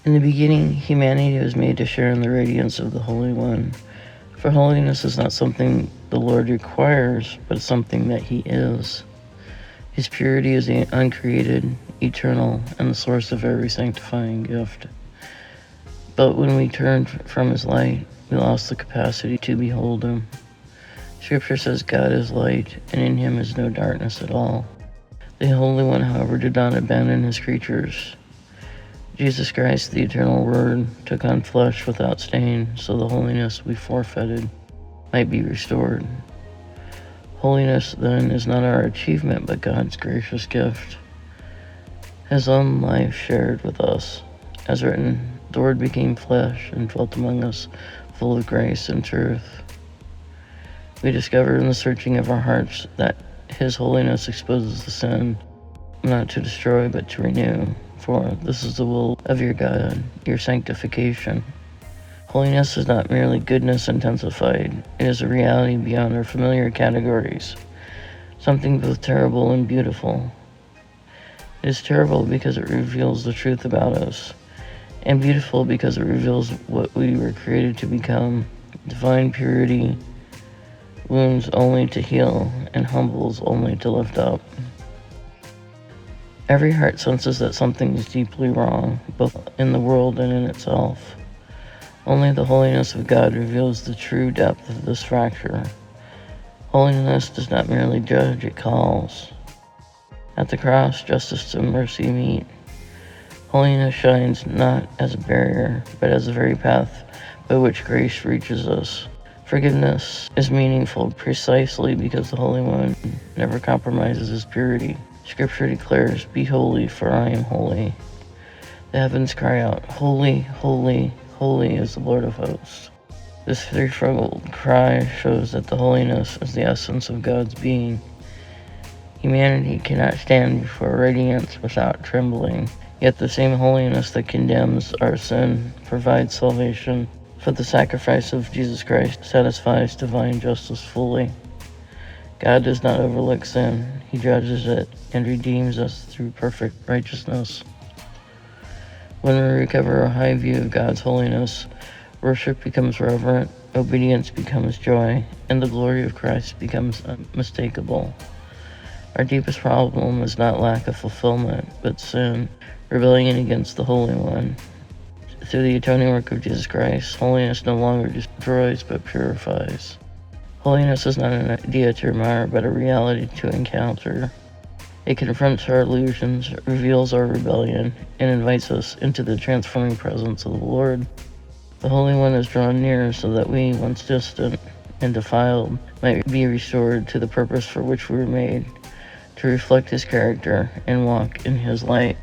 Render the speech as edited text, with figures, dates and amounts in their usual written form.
In the beginning, humanity was made to share in the radiance of the Holy One. For holiness is not something the Lord requires, but something that He is. His purity is uncreated, eternal, and the source of every sanctifying gift. But when we turned from His light, we lost the capacity to behold Him. Scripture says God is light, and in Him is no darkness at all. The Holy One, however, did not abandon His creatures. Jesus Christ, the eternal Word, took on flesh without stain, so the holiness we forfeited might be restored. Holiness, then, is not our achievement, but God's gracious gift, His own life shared with us. As written, the Word became flesh and dwelt among us, full of grace and truth. We discover in the searching of our hearts that His holiness exposes the sin, not to destroy, but to renew. For this is the will of your God, your sanctification. Holiness is not merely goodness intensified. It is a reality beyond our familiar categories, something both terrible and beautiful. It is terrible because it reveals the truth about us, and beautiful because it reveals what we were created to become. Divine purity wounds only to heal, and humbles only to lift up. Every heart senses that something is deeply wrong, both in the world and in itself. Only the holiness of God reveals the true depth of this fracture. Holiness does not merely judge, it calls. At the cross, justice and mercy meet. Holiness shines not as a barrier, but as the very path by which grace reaches us. Forgiveness is meaningful precisely because the Holy One never compromises His purity. Scripture declares, "Be holy, for I am holy." The heavens cry out, "Holy, holy, holy is the Lord of hosts." This threefold cry shows that the holiness is the essence of God's being. Humanity cannot stand before radiance without trembling, yet the same holiness that condemns our sin provides salvation, for the sacrifice of Jesus Christ satisfies divine justice fully. God does not overlook sin. He judges it and redeems us through perfect righteousness. When we recover a high view of God's holiness, worship becomes reverent, obedience becomes joy, and the glory of Christ becomes unmistakable. Our deepest problem is not lack of fulfillment, but sin, rebellion against the Holy One. Through the atoning work of Jesus Christ, holiness no longer destroys but purifies. Holiness is not an idea to admire, but a reality to encounter. It confronts our illusions, reveals our rebellion, and invites us into the transforming presence of the Lord. The Holy One is drawn near so that we, once distant and defiled, might be restored to the purpose for which we were made, to reflect His character and walk in His light.